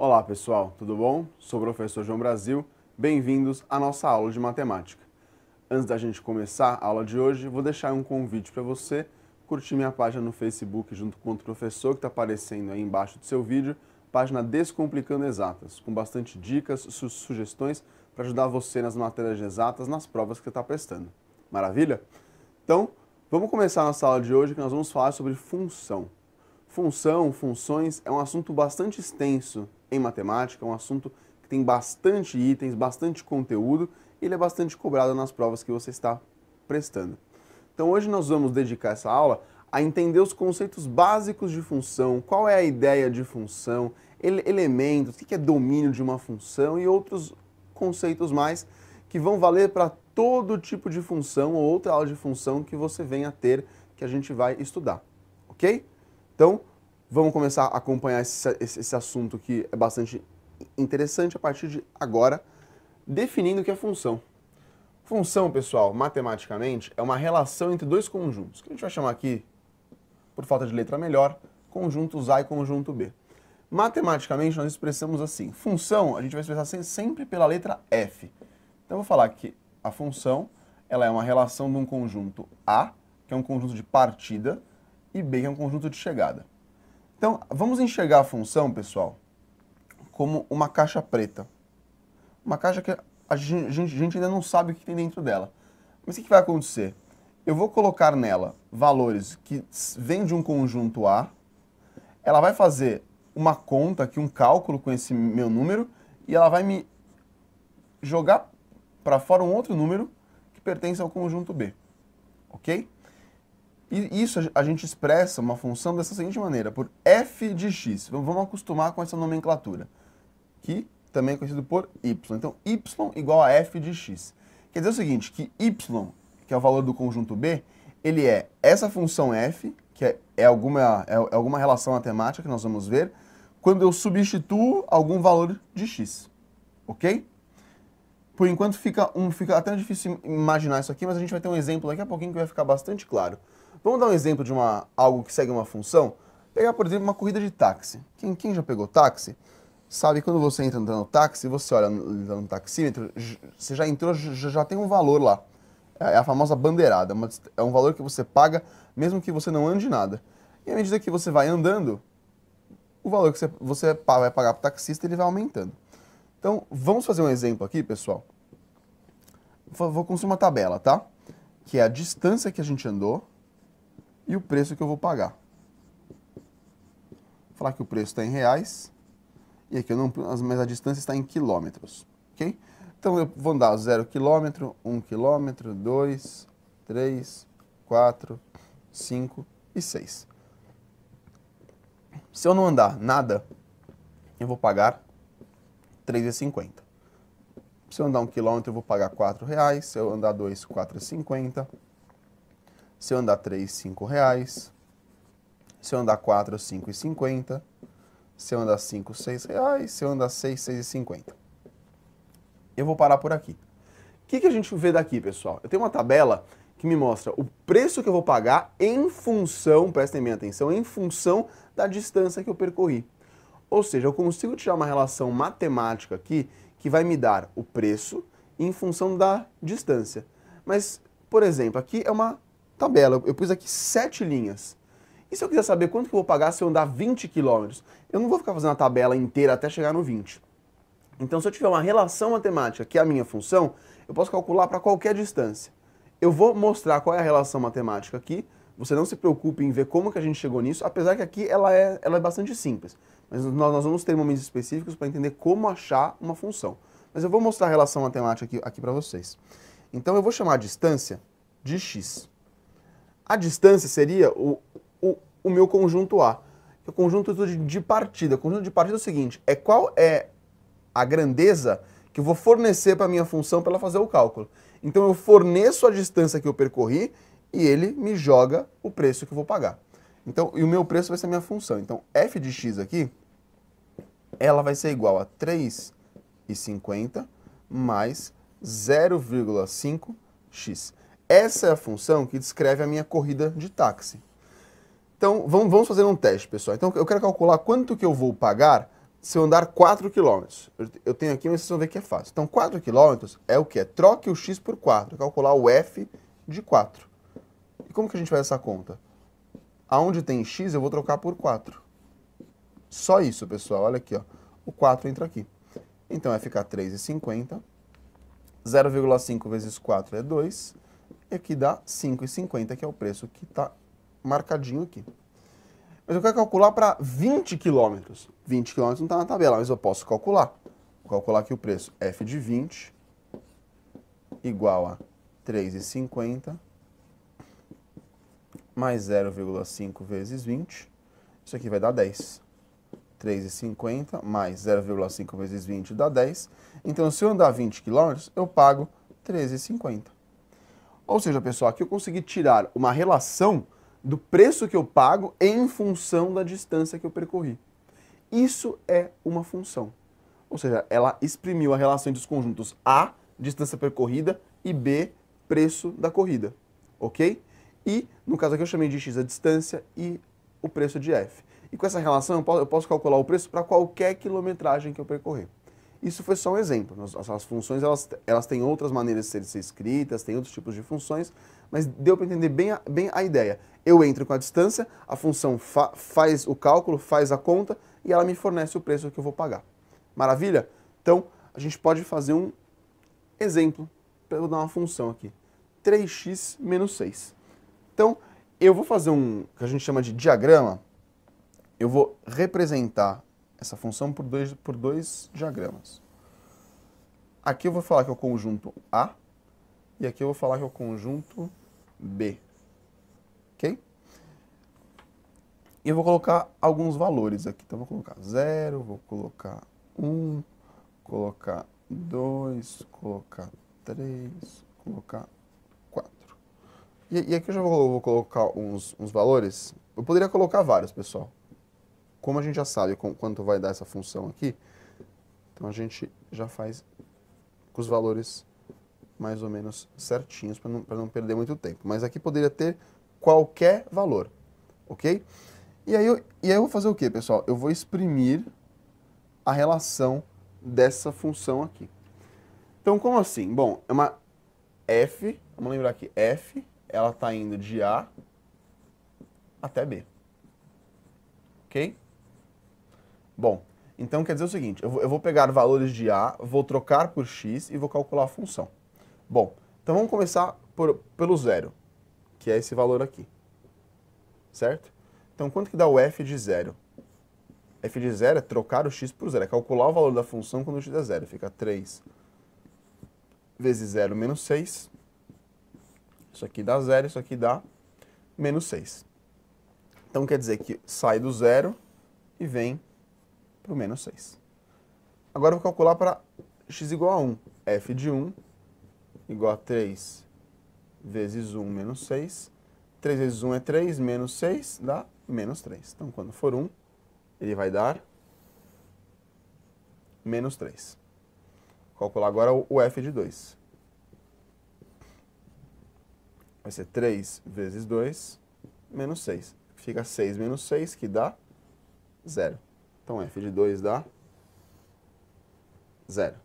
Olá pessoal, tudo bom? Sou o professor João Brasil, bem-vindos à nossa aula de matemática. Antes da gente começar a aula de hoje, vou deixar um convite para você curtir minha página no Facebook junto com outro professor que está aparecendo aí embaixo do seu vídeo, página Descomplicando Exatas, com bastante dicas, sugestões para ajudar você nas matérias de exatas, nas provas que você está prestando. Maravilha? Então, vamos começar a nossa aula de hoje que nós vamos falar sobre função. Função, funções, é um assunto bastante extenso em matemática, é um assunto que tem bastante itens, bastante conteúdo e ele é bastante cobrado nas provas que você está prestando. Então hoje nós vamos dedicar essa aula a entender os conceitos básicos de função, qual é a ideia de função, elementos, o que é domínio de uma função e outros conceitos mais que vão valer para todo tipo de função ou outra aula de função que você venha a ter, que a gente vai estudar, ok? Então, vamos começar a acompanhar esse assunto que é bastante interessante a partir de agora, definindo o que é função. Função, pessoal, matematicamente, é uma relação entre dois conjuntos, que a gente vai chamar aqui, por falta de letra melhor, conjuntos A e conjunto B. Matematicamente, nós expressamos assim. Função, a gente vai expressar sempre pela letra F. Então, eu vou falar que a função ela é uma relação de um conjunto A, que é um conjunto de partida, e B, que é um conjunto de chegada. Então, vamos enxergar a função, pessoal, como uma caixa preta. Uma caixa que a gente ainda não sabe o que tem dentro dela. Mas o que vai acontecer? Eu vou colocar nela valores que vêm de um conjunto A, ela vai fazer uma conta aqui, um cálculo com esse meu número, e ela vai me jogar para fora um outro número que pertence ao conjunto B. Ok? E isso a gente expressa uma função dessa seguinte maneira, por f de x. Vamos acostumar com essa nomenclatura, que também é conhecido por y. Então, y igual a f de x. Quer dizer o seguinte, que y, que é o valor do conjunto B, ele é essa função f, que é alguma relação matemática que nós vamos ver, quando eu substituo algum valor de x. Ok? Por enquanto fica até difícil imaginar isso aqui, mas a gente vai ter um exemplo daqui a pouquinho que vai ficar bastante claro. Vamos dar um exemplo de algo que segue uma função? Pegar, por exemplo, uma corrida de táxi. Quem já pegou táxi, sabe que quando você entra no táxi, você olha no taxímetro, você já entrou, já tem um valor lá. É a famosa bandeirada, é um valor que você paga mesmo que você não ande nada. E à medida que você vai andando, o valor que você vai pagar para o taxista, ele vai aumentando. Então, vamos fazer um exemplo aqui, pessoal. Vou construir uma tabela, tá? Que é a distância que a gente andou e o preço que eu vou pagar. Vou falar que o preço está em reais e aqui mas a distância está em quilômetros, ok? Então eu vou andar 0 km, 1 km, 2, 3, 4, 5 e 6. Se eu não andar nada, eu vou pagar R$ 3,50. Se eu andar 1 km, eu vou pagar R$ 4,00. Se eu andar 2, R$ 4,50. Se eu andar 3, R$ 5,00. Se eu andar 4, R$ 5,50. Se eu andar 5, R$ 6,00. Se eu andar 6, R$ 6,50. Eu vou parar por aqui. O que a gente vê daqui, pessoal? Eu tenho uma tabela que me mostra o preço que eu vou pagar em função, prestem bem atenção, em função da distância que eu percorri. Ou seja, eu consigo tirar uma relação matemática aqui que vai me dar o preço em função da distância. Mas, por exemplo, aqui é uma tabela, eu pus aqui 7 linhas. E se eu quiser saber quanto que eu vou pagar se eu andar 20 km? Eu não vou ficar fazendo a tabela inteira até chegar no 20. Então, se eu tiver uma relação matemática, que é a minha função, eu posso calcular para qualquer distância. Eu vou mostrar qual é a relação matemática aqui. Você não se preocupe em ver como que a gente chegou nisso, apesar que aqui ela é bastante simples. Mas nós vamos ter momentos específicos para entender como achar uma função. Mas eu vou mostrar a relação matemática aqui para vocês. Então eu vou chamar a distância de x. A distância seria o meu conjunto A, que é o conjunto de partida. O conjunto de partida é o seguinte, qual é a grandeza que eu vou fornecer para a minha função para ela fazer o cálculo. Então eu forneço a distância que eu percorri e ele me joga o preço que eu vou pagar. Então, e o meu preço vai ser a minha função. Então, f de x aqui, ela vai ser igual a 3,50 mais 0,5x. Essa é a função que descreve a minha corrida de táxi. Então, vamos fazer um teste, pessoal. Então, eu quero calcular quanto que eu vou pagar se eu andar 4 km, eu tenho aqui, mas vocês vão ver que é fácil. Então, 4 km é o quê? Troque o x por 4, calcular o f de 4. E como que a gente faz essa conta? Aonde tem x, eu vou trocar por 4. Só isso, pessoal. Olha aqui, ó. O 4 entra aqui. Então, vai ficar 3,50. 0,5 vezes 4 é 2. E aqui dá 5,50, que é o preço que está marcadinho aqui. Mas eu quero calcular para 20 km. 20 km não está na tabela, mas eu posso calcular. Vou calcular aqui o preço. F de 20 igual a 3,50 mais 0,5 vezes 20. Isso aqui vai dar 10. 3,50 mais 0,5 vezes 20 dá 10. Então, se eu andar 20 km, eu pago 13,50. Ou seja, pessoal, aqui eu consegui tirar uma relação do preço que eu pago em função da distância que eu percorri. Isso é uma função. Ou seja, ela exprimiu a relação entre os conjuntos A, distância percorrida, e B, preço da corrida. Ok? E, no caso aqui, eu chamei de X a distância e o preço de F. E com essa relação, eu posso calcular o preço para qualquer quilometragem que eu percorrer. Isso foi só um exemplo. As funções elas têm outras maneiras de ser escritas, têm outros tipos de funções, mas deu para entender bem a ideia. Eu entro com a distância, a função faz o cálculo, faz a conta e ela me fornece o preço que eu vou pagar. Maravilha? Então, a gente pode fazer um exemplo. Eu vou dar uma função aqui. 3x menos 6. Então, eu vou fazer um que a gente chama de diagrama. Eu vou representar essa função por dois diagramas. Aqui eu vou falar que é o conjunto A e aqui eu vou falar que é o conjunto B. Ok? E eu vou colocar alguns valores aqui. Então, eu vou colocar 0, vou colocar 1, colocar 2, colocar 3, colocar 4. E aqui eu já vou colocar uns valores. Eu poderia colocar vários, pessoal. Como a gente já sabe quanto vai dar essa função aqui, então a gente já faz com os valores mais ou menos certinhos para não perder muito tempo. Mas aqui poderia ter qualquer valor, ok? E aí eu vou fazer o quê, pessoal? Eu vou exprimir a relação dessa função aqui. Então, como assim? Bom, é uma f, vamos lembrar que f, ela está indo de A até B, ok? Bom, então quer dizer o seguinte, eu vou pegar valores de A, vou trocar por x e vou calcular a função. Bom, então vamos começar pelo zero, que é esse valor aqui, certo? Então quanto que dá o f de zero? F de zero é trocar o x por zero, é calcular o valor da função quando o x é zero. Fica 3 vezes 0 menos 6. Isso aqui dá zero, isso aqui dá menos 6. Então quer dizer que sai do zero e vem para o menos 6. Agora eu vou calcular para x igual a 1. F de 1 igual a 3 vezes 1 menos 6. 3 vezes 1 é 3, menos 6 dá menos 3. Então, quando for 1, ele vai dar menos 3. Vou calcular agora o F de 2. Vai ser 3 vezes 2, menos 6. Fica 6 menos 6, que dá 0. Então, F de 2 dá 0.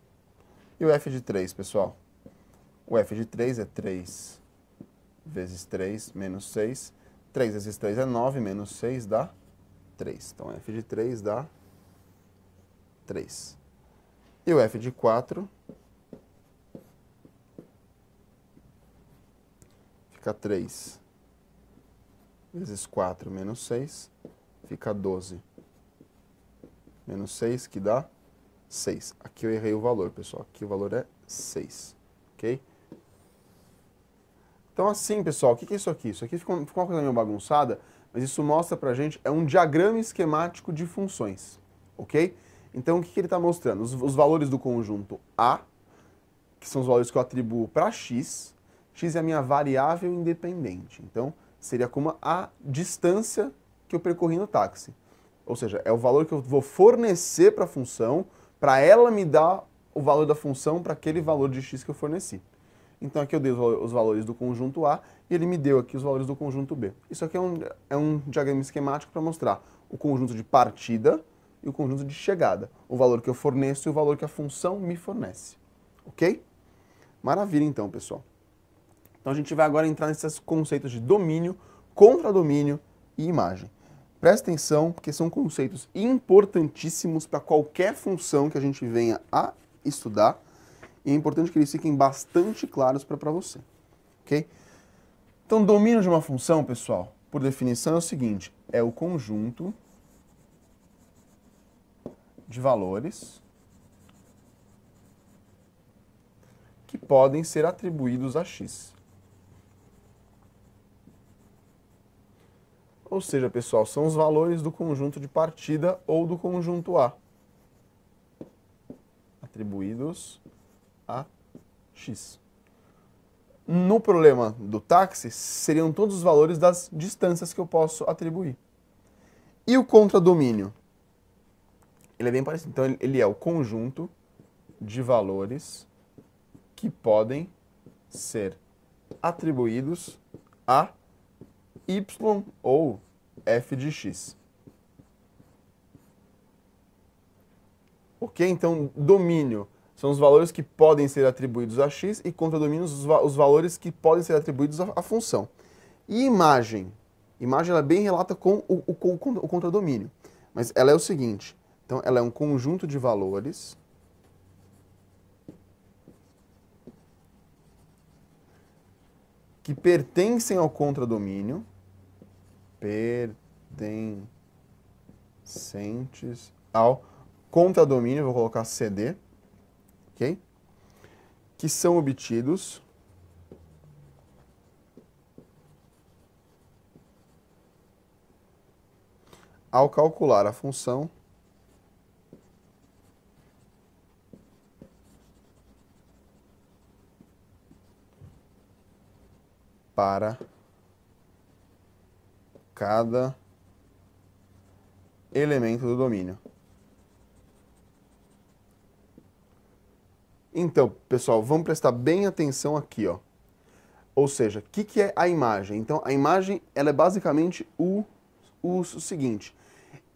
E o F de 3, pessoal? O F de 3 é 3 vezes 3, menos 6. 3 vezes 3 é 9, menos 6 dá 3. Então, F de 3 dá 3. E o F de 4 fica 3 vezes 4 menos 6, fica 12. Menos 6, que dá 6. Aqui eu errei o valor, pessoal. Aqui o valor é 6. Ok? Então, assim, pessoal, o que é isso aqui? Isso aqui ficou uma coisa meio bagunçada, mas isso mostra pra gente, é um diagrama esquemático de funções. Ok? Então, o que ele está mostrando? Os valores do conjunto A, que são os valores que eu atribuo para x. X é a minha variável independente. Então, seria como a distância que eu percorri no táxi. Ou seja, é o valor que eu vou fornecer para a função, para ela me dar o valor da função para aquele valor de x que eu forneci. Então aqui eu dei os valores do conjunto A e ele me deu aqui os valores do conjunto B. Isso aqui é um diagrama esquemático para mostrar o conjunto de partida e o conjunto de chegada, o valor que eu forneço e o valor que a função me fornece. Ok? Maravilha então, pessoal. Então a gente vai agora entrar nesses conceitos de domínio, contradomínio e imagem. Presta atenção, porque são conceitos importantíssimos para qualquer função que a gente venha a estudar, e é importante que eles fiquem bastante claros para você. Ok? Então, domínio de uma função, pessoal, por definição é o seguinte, é o conjunto de valores que podem ser atribuídos a x. Ou seja, pessoal, são os valores do conjunto de partida ou do conjunto A, atribuídos a x. No problema do táxi, seriam todos os valores das distâncias que eu posso atribuir. E o contradomínio? Ele é bem parecido. Então, ele é o conjunto de valores que podem ser atribuídos a y ou f de x. Ok? Então, domínio são os valores que podem ser atribuídos a x e contradomínio os valores que podem ser atribuídos à função. E imagem? Imagem ela bem relata com o contradomínio. Mas ela é o seguinte, então ela é um conjunto de valores que pertencem ao contradomínio, pertencentes ao contradomínio, vou colocar CD, ok? Que são obtidos ao calcular a função para cada elemento do domínio. Então, pessoal, vamos prestar bem atenção aqui, ó. Ou seja, o que é a imagem? Então, a imagem ela é basicamente o seguinte.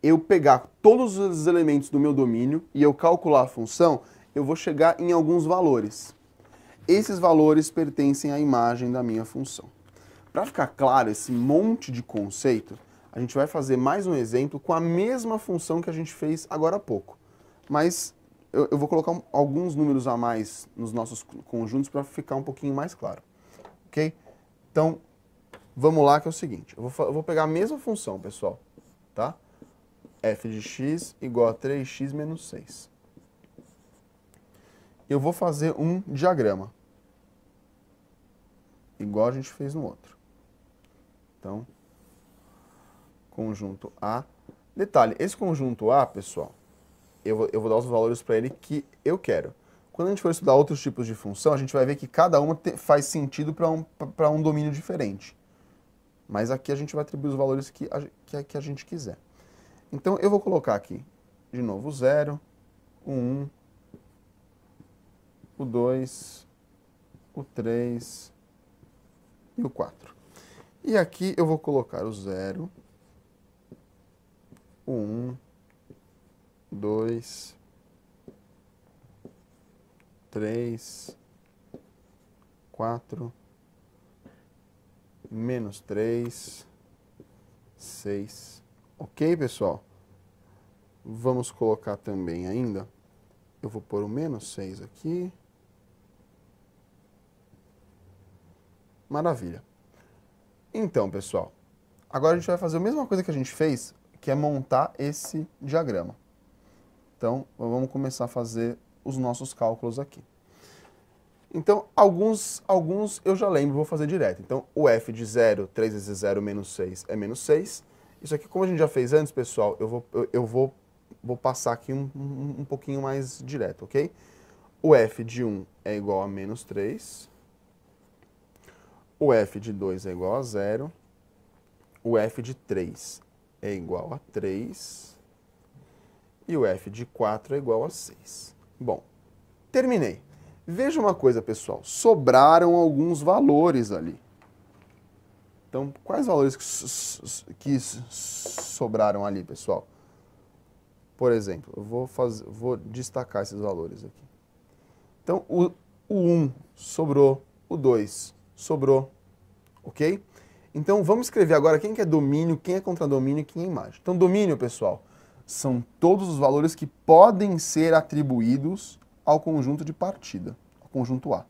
Eu pegar todos os elementos do meu domínio e eu calcular a função, eu vou chegar em alguns valores. Esses valores pertencem à imagem da minha função. Para ficar claro esse monte de conceito, a gente vai fazer mais um exemplo com a mesma função que a gente fez agora há pouco. Mas eu vou colocar alguns números a mais nos nossos conjuntos para ficar um pouquinho mais claro. Ok? Então, vamos lá que é o seguinte. Eu vou pegar a mesma função, pessoal. Tá? F de x igual a 3x menos 6. Eu vou fazer um diagrama. Igual a gente fez no outro. Então, conjunto A. Detalhe, esse conjunto A, pessoal, eu vou dar os valores para ele que eu quero. Quando a gente for estudar outros tipos de função, a gente vai ver que cada uma faz sentido para um domínio diferente. Mas aqui a gente vai atribuir os valores que a gente quiser. Então, eu vou colocar aqui, de novo, o 0, o 1, o 2, o 3 e o 4. E aqui eu vou colocar o 0, o 1, 2, 3, 4, menos 3, 6. Ok, pessoal? Vamos colocar também ainda, eu vou pôr o menos 6 aqui. Maravilha. Então, pessoal, agora a gente vai fazer a mesma coisa que a gente fez, que é montar esse diagrama. Então, vamos começar a fazer os nossos cálculos aqui. Então, alguns eu já lembro, vou fazer direto. Então, o f de 0, 3 vezes 0 menos 6 é menos 6. Isso aqui, como a gente já fez antes, pessoal, eu vou passar aqui um pouquinho mais direto, ok? O f de 1 é igual a menos 3. O f de 2 é igual a 0. O f de 3 é igual a 3. E o f de 4 é igual a 6. Bom, terminei. Veja uma coisa, pessoal. Sobraram alguns valores ali. Então, quais valores que sobraram ali, pessoal? Por exemplo, eu vou destacar esses valores aqui. Então, o 1 sobrou, o 2 sobrou, ok? Então, vamos escrever agora quem que é domínio, quem é contradomínio e quem é imagem. Então, domínio, pessoal, são todos os valores que podem ser atribuídos ao conjunto de partida, ao conjunto A.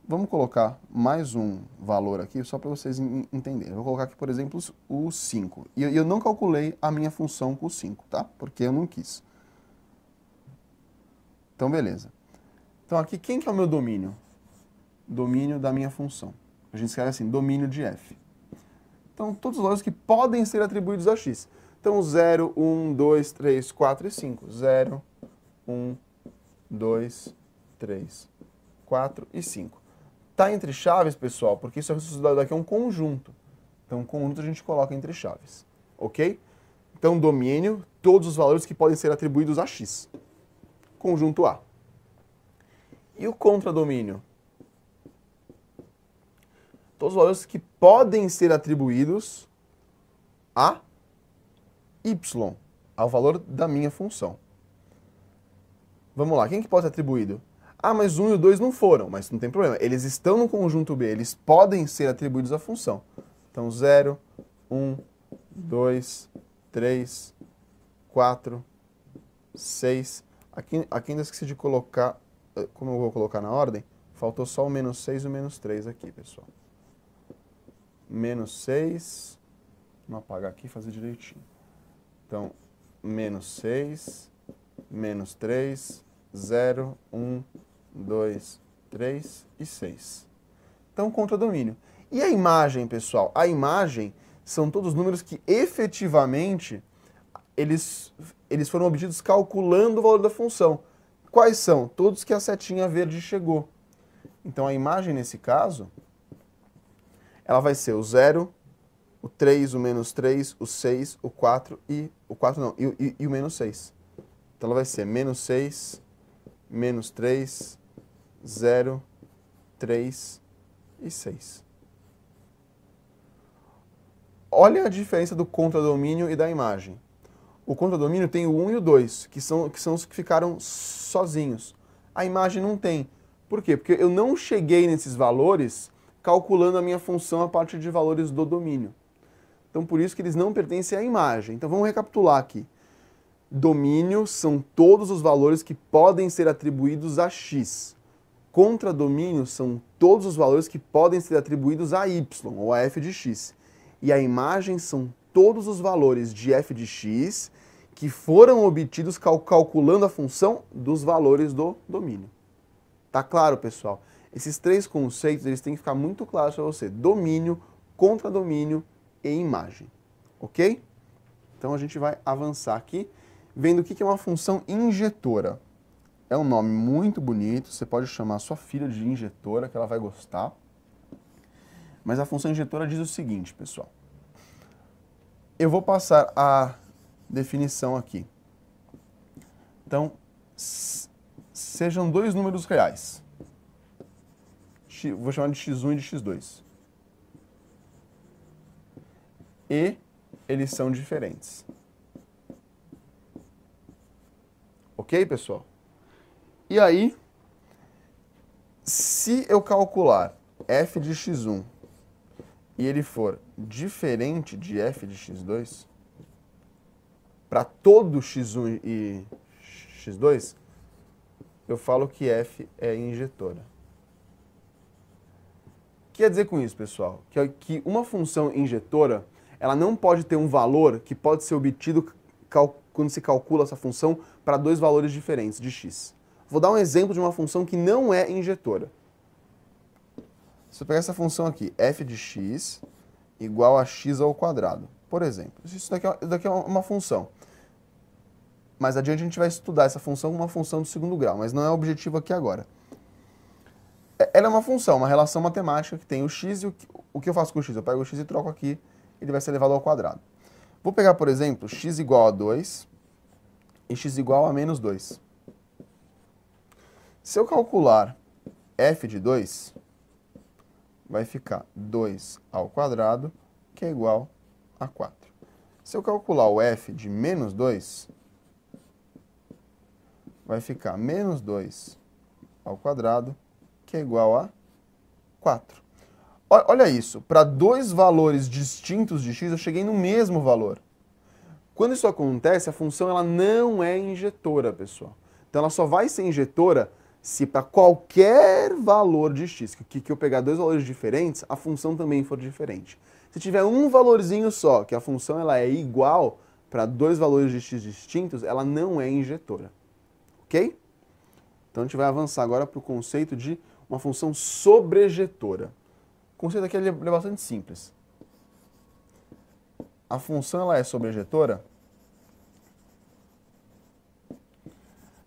Vamos colocar mais um valor aqui, só para vocês entenderem. Eu vou colocar aqui, por exemplo, o 5. E eu não calculei a minha função com o 5, tá? Porque eu não quis. Então, beleza. Então, aqui, quem que é o meu domínio? Domínio da minha função. A gente escreve assim, domínio de f. Então, todos os valores que podem ser atribuídos a x. Então, 0, 1, 2, 3, 4 e 5. 0, 1, 2, 3, 4 e 5. Está entre chaves, pessoal, porque isso daqui é um conjunto. Então, um conjunto a gente coloca entre chaves. Ok? Então, domínio, todos os valores que podem ser atribuídos a x. Conjunto A. E o contradomínio? Todos os valores que podem ser atribuídos a y, ao valor da minha função. Vamos lá, quem que pode ser atribuído? Ah, mas 1 e o 2 não foram, mas não tem problema. Eles estão no conjunto B, eles podem ser atribuídos à função. Então, 0, 1, 2, 3, 4, 6. Aqui ainda esqueci de colocar, como eu vou colocar na ordem, faltou só o menos 6 e o menos 3 aqui, pessoal. Menos 6, vamos apagar aqui e fazer direitinho. Então, menos 6, menos 3, 0, 1, 2, 3 e 6. Então, contradomínio. E a imagem, pessoal? A imagem são todos os números que efetivamente eles foram obtidos calculando o valor da função. Quais são? Todos que a setinha verde chegou. Então, a imagem, nesse caso, ela vai ser o 0, o 3, o menos 3, o 6, o 4 e... O 4 não, e o menos 6. Então, ela vai ser menos 6, menos 3, 0, 3 e 6. Olha a diferença do contradomínio e da imagem. O contradomínio tem o 1 e o 2, que são os que ficaram sozinhos. A imagem não tem. Por quê? Porque eu não cheguei nesses valores calculando a minha função a partir de valores do domínio. Então, por isso que eles não pertencem à imagem. Então, vamos recapitular aqui. Domínio são todos os valores que podem ser atribuídos a x. Contradomínio são todos os valores que podem ser atribuídos a y, ou a f de x. E a imagem são todos os valores de f de x que foram obtidos calculando a função dos valores do domínio. Tá claro, pessoal? Esses três conceitos eles têm que ficar muito claros para você. Domínio, contradomínio e imagem. Ok? Então a gente vai avançar aqui, vendo o que é uma função injetora. É um nome muito bonito, você pode chamar sua filha de injetora, que ela vai gostar. Mas a função injetora diz o seguinte, pessoal. Eu vou passar a definição aqui. Então, sejam dois números reais. Vou chamar de x1 e de x2. E eles são diferentes. Ok, pessoal? E aí, se eu calcular f de x1 e ele for diferente de f de x2, para todo x1 e x2, eu falo que f é injetora. O que quer dizer com isso, pessoal? Que uma função injetora, ela não pode ter um valor que pode ser obtido quando se calcula essa função para dois valores diferentes de x. Vou dar um exemplo de uma função que não é injetora. Se eu pegar essa função aqui, f de x igual a x ao quadrado, por exemplo. Isso daqui é uma função. Mais adiante a gente vai estudar essa função como uma função do segundo grau, mas não é o objetivo aqui agora. Ela é uma função, uma relação matemática que tem o x e o que eu faço com o x? Eu pego o x e troco aqui, ele vai ser elevado ao quadrado. Vou pegar, por exemplo, x igual a 2 e x igual a menos 2. Se eu calcular f de 2, vai ficar 2 ao quadrado, que é igual a 4. Se eu calcular o f de menos 2, vai ficar menos 2 ao quadrado, que é igual a 4. Olha isso, para dois valores distintos de x, eu cheguei no mesmo valor. Quando isso acontece, a função ela não é injetora, pessoal. Então ela só vai ser injetora se para qualquer valor de x, que eu pegar dois valores diferentes, a função também for diferente. Se tiver um valorzinho só, que a função ela é igual para dois valores de x distintos, ela não é injetora. Ok? Então a gente vai avançar agora para o conceito de uma função sobrejetora. O conceito aqui é bastante simples. A função ela é sobrejetora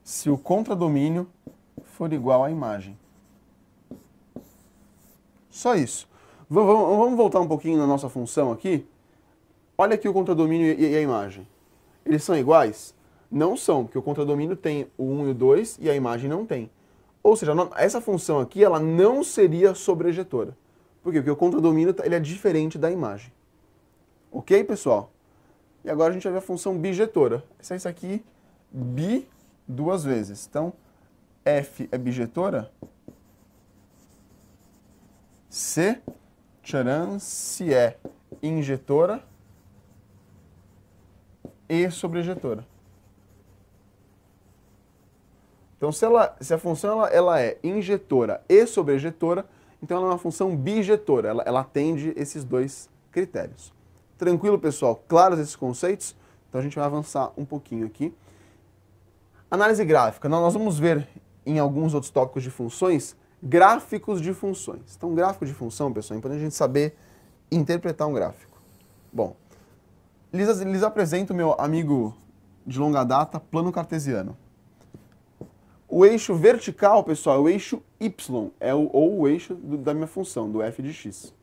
se o contradomínio for igual à imagem. Só isso. Vamos voltar um pouquinho na nossa função aqui. Olha aqui o contradomínio e a imagem. Eles são iguais? Não são, porque o contradomínio tem o 1 e o 2 e a imagem não tem. Ou seja, essa função aqui ela não seria sobrejetora. Por quê? Porque o contradomínio ele é diferente da imagem. Ok, pessoal? E agora a gente vai ver a função bijetora. Essa é isso aqui, bi duas vezes. Então, f é bijetora se, tcharam, se é injetora e sobrejetora. Então, se a função ela é injetora e sobrejetora, então ela é uma função bijetora. Ela atende esses dois critérios. Tranquilo, pessoal? Claros esses conceitos? Então a gente vai avançar um pouquinho aqui. Análise gráfica. Nós vamos ver em alguns outros tópicos de funções, gráficos de funções. Então, gráfico de função, pessoal, é importante a gente saber interpretar um gráfico. Bom, lhes apresento meu amigo de longa data, plano cartesiano. O eixo vertical, pessoal, é o eixo y, ou o eixo da minha função, do f de x,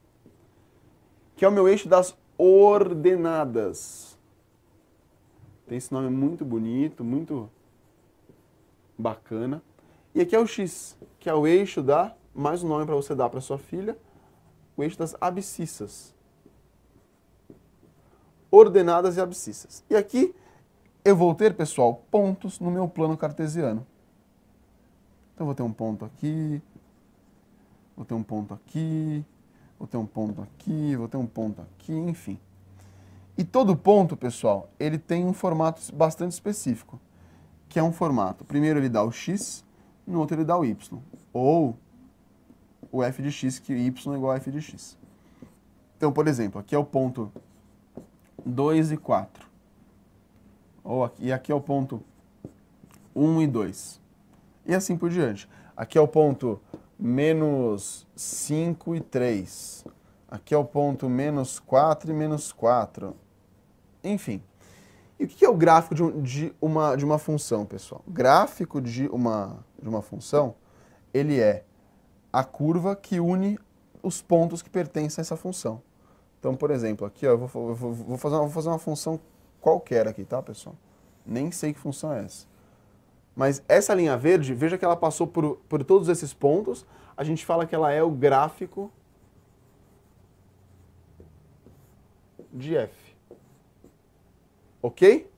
que é o meu eixo das ordenadas. Tem esse nome muito bonito, muito bacana. E aqui é o x, que é o eixo mais um nome para você dar para sua filha, o eixo das abscissas. Ordenadas e abscissas. E aqui eu vou ter, pessoal, pontos no meu plano cartesiano. Então, eu vou ter um ponto aqui, vou ter um ponto aqui, vou ter um ponto aqui, vou ter um ponto aqui, enfim. E todo ponto, pessoal, ele tem um formato bastante específico, que é um formato, primeiro ele dá o x, no outro ele dá o y, ou o f de x, que y é igual a f de x. Então, por exemplo, aqui é o ponto 2 e 4, e aqui é o ponto 1 e 2. E assim por diante. Aqui é o ponto menos 5 e 3. Aqui é o ponto menos 4 e menos 4. Enfim. E o que é o gráfico de uma função, pessoal? O gráfico de uma função, ele é a curva que une os pontos que pertencem a essa função. Então, por exemplo, aqui ó, eu vou fazer uma função qualquer aqui, tá, pessoal? Nem sei que função é essa. Mas essa linha verde, veja que ela passou por todos esses pontos, a gente fala que ela é o gráfico de f. Ok?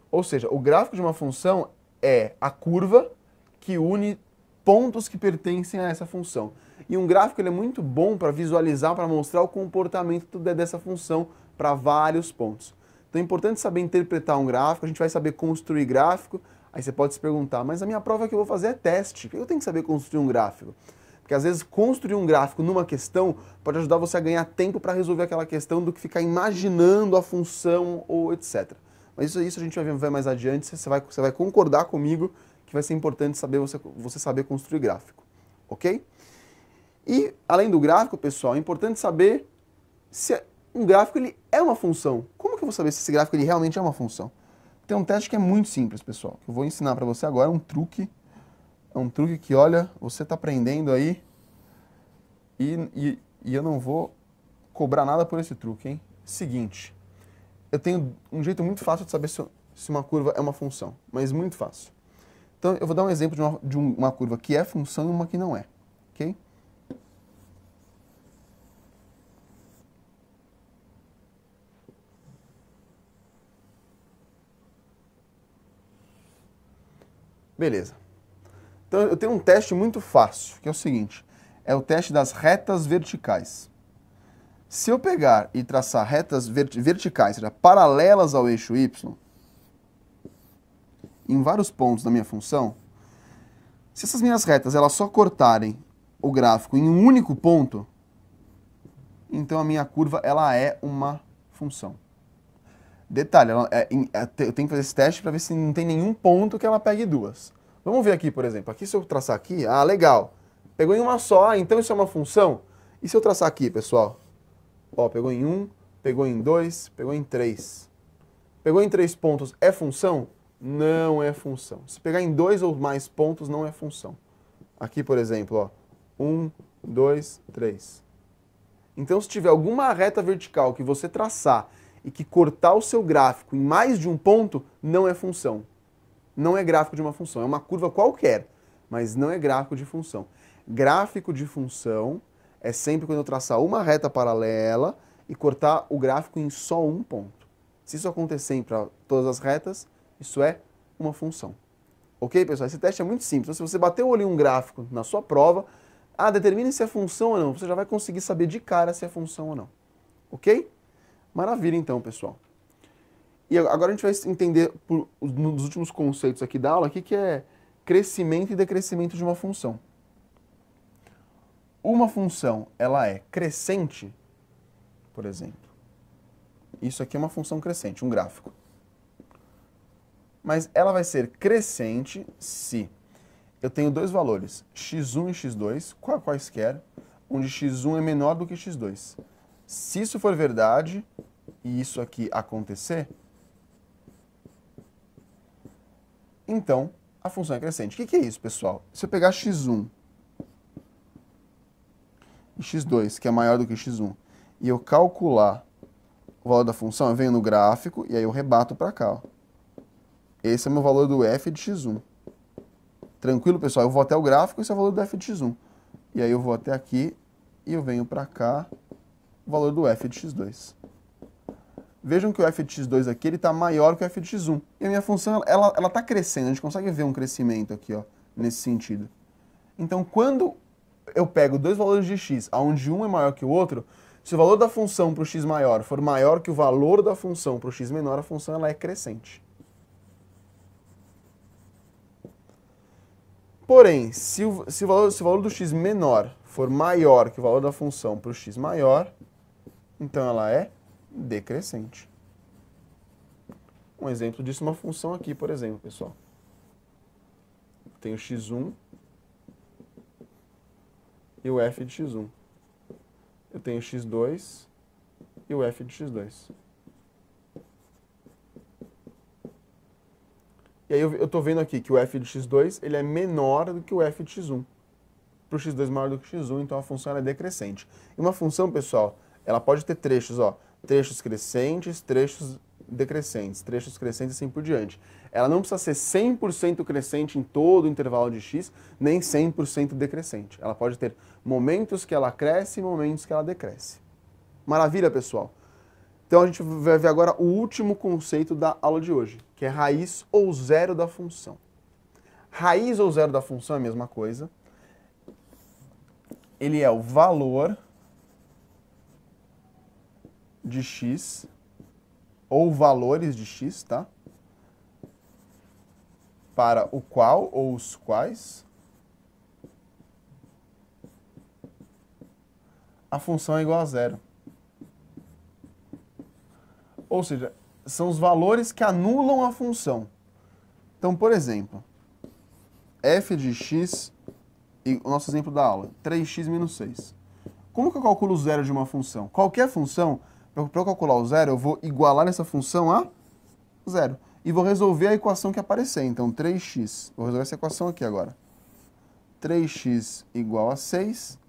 Ou seja, o gráfico de uma função é a curva que une pontos que pertencem a essa função. E um gráfico ele é muito bom para visualizar, para mostrar o comportamento dessa função para vários pontos. Então é importante saber interpretar um gráfico, a gente vai saber construir gráfico. Aí você pode se perguntar, mas a minha prova que eu vou fazer é teste, por que eu tenho que saber construir um gráfico? Porque às vezes construir um gráfico numa questão pode ajudar você a ganhar tempo para resolver aquela questão do que ficar imaginando a função ou etc. Mas isso a gente vai ver mais adiante, você vai concordar comigo que vai ser importante saber você saber construir gráfico, ok? E além do gráfico, pessoal, é importante saber se um gráfico ele é uma função. Como que eu vou saber se esse gráfico ele realmente é uma função? Tem um teste que é muito simples, pessoal, que eu vou ensinar para você agora, um truque. É um truque que, olha, você está aprendendo aí e eu não vou cobrar nada por esse truque, hein? Seguinte, eu tenho um jeito muito fácil de saber se uma curva é uma função, mas muito fácil. Então, eu vou dar um exemplo de uma curva que é função e uma que não é, ok? Beleza. Então eu tenho um teste muito fácil, que é o seguinte, é o teste das retas verticais. Se eu pegar e traçar retas verticais, ou seja, paralelas ao eixo y, em vários pontos da minha função, se essas minhas retas elas só cortarem o gráfico em um único ponto, então a minha curva ela é uma função. Detalhe, eu tenho que fazer esse teste para ver se não tem nenhum ponto que ela pegue duas. Vamos ver aqui, por exemplo. Aqui, se eu traçar aqui, legal. Pegou em uma só, então isso é uma função. E se eu traçar aqui, pessoal? Ó, pegou em 1, pegou em 2, pegou em 3. Pegou em 3 pontos, é função? Não é função. Se pegar em 2 ou mais pontos, não é função. Aqui, por exemplo, ó, 1, 2, 3. Então, se tiver alguma reta vertical que você traçar e que cortar o seu gráfico em mais de um ponto, não é função. Não é gráfico de uma função, é uma curva qualquer, mas não é gráfico de função. Gráfico de função é sempre quando eu traçar uma reta paralela e cortar o gráfico em só um ponto. Se isso acontecer para todas as retas, isso é uma função. Ok, pessoal? Esse teste é muito simples. Então, se você bater o olho em um gráfico na sua prova, determine se é função ou não. Você já vai conseguir saber de cara se é função ou não. Ok? Maravilha, então, pessoal. E agora a gente vai entender, nos últimos conceitos aqui da aula, o que é crescimento e decrescimento de uma função. Uma função, ela é crescente, por exemplo. Isso aqui é uma função crescente, um gráfico. Mas ela vai ser crescente se eu tenho dois valores, x1 e x2, quaisquer, onde x1 é menor do que x2. Se isso for verdade, e isso aqui acontecer, então a função é crescente. O que é isso, pessoal? Se eu pegar x1 e x2, que é maior do que x1, e eu calcular o valor da função, eu venho no gráfico e aí eu rebato para cá. Ó. Esse é o meu valor do f de x1. Tranquilo, pessoal? Eu vou até o gráfico, esse é o valor do f de x1. E aí eu vou até aqui e eu venho para cá, o valor do f de x2. Vejam que o f de x2 aqui está maior que o f de x1. E a minha função ela está crescendo, a gente consegue ver um crescimento aqui, ó, nesse sentido. Então, quando eu pego dois valores de x, onde um é maior que o outro, se o valor da função para o x maior for maior que o valor da função para o x menor, a função ela é crescente. Porém, se o valor do x menor for maior que o valor da função para o x maior, então ela é decrescente. Um exemplo disso é uma função aqui, por exemplo, pessoal. Tenho x1 e o f de x1. Eu tenho x2 e o f de x2. E aí eu estou vendo aqui que o f de x2 ele é menor do que o f de x1. Para o x2 maior do que o x1, então a função ela é decrescente. E uma função, pessoal, ela pode ter trechos, ó, trechos crescentes, trechos decrescentes, trechos crescentes e assim por diante. Ela não precisa ser 100% crescente em todo o intervalo de x, nem 100% decrescente. Ela pode ter momentos que ela cresce e momentos que ela decresce. Maravilha, pessoal? Então a gente vai ver agora o último conceito da aula de hoje, que é raiz ou zero da função. Raiz ou zero da função é a mesma coisa. Ele é o valor de x, ou valores de x, tá? Para o qual ou os quais a função é igual a zero. Ou seja, são os valores que anulam a função. Então, por exemplo, f de x, e o nosso exemplo da aula, 3x menos 6. Como que eu calculo o zero de uma função? Qualquer função, para eu calcular o zero, eu vou igualar essa função a zero. E vou resolver a equação que aparecer. Então, 3x, vou resolver essa equação aqui agora. 3x igual a 6,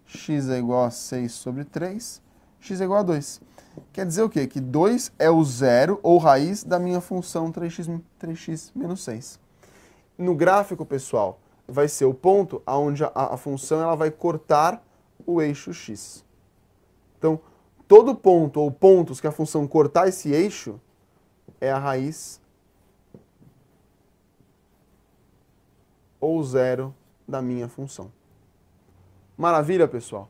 x é igual a 6 sobre 3, x é igual a 2. Quer dizer o quê? Que 2 é o zero ou raiz da minha função 3x menos 6. No gráfico, pessoal, vai ser o ponto onde a função ela vai cortar o eixo x. Então, todo ponto ou pontos que a função cortar esse eixo é a raiz ou zero da minha função. Maravilha, pessoal?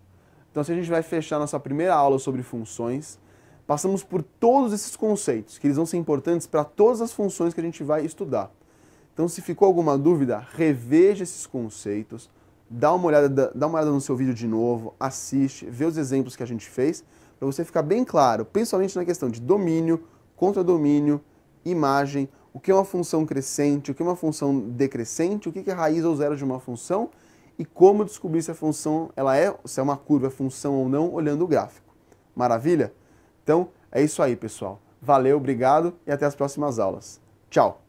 Então, se a gente vai fechar nossa primeira aula sobre funções, passamos por todos esses conceitos, que eles vão ser importantes para todas as funções que a gente vai estudar. Então, se ficou alguma dúvida, reveja esses conceitos, dá uma olhada no seu vídeo de novo, assiste, vê os exemplos que a gente fez, para você ficar bem claro, principalmente na questão de domínio, contradomínio, imagem, o que é uma função crescente, o que é uma função decrescente, o que é raiz ou zero de uma função e como descobrir se a função se é uma curva, é função ou não, olhando o gráfico. Maravilha? Então, é isso aí, pessoal. Valeu, obrigado e até as próximas aulas. Tchau!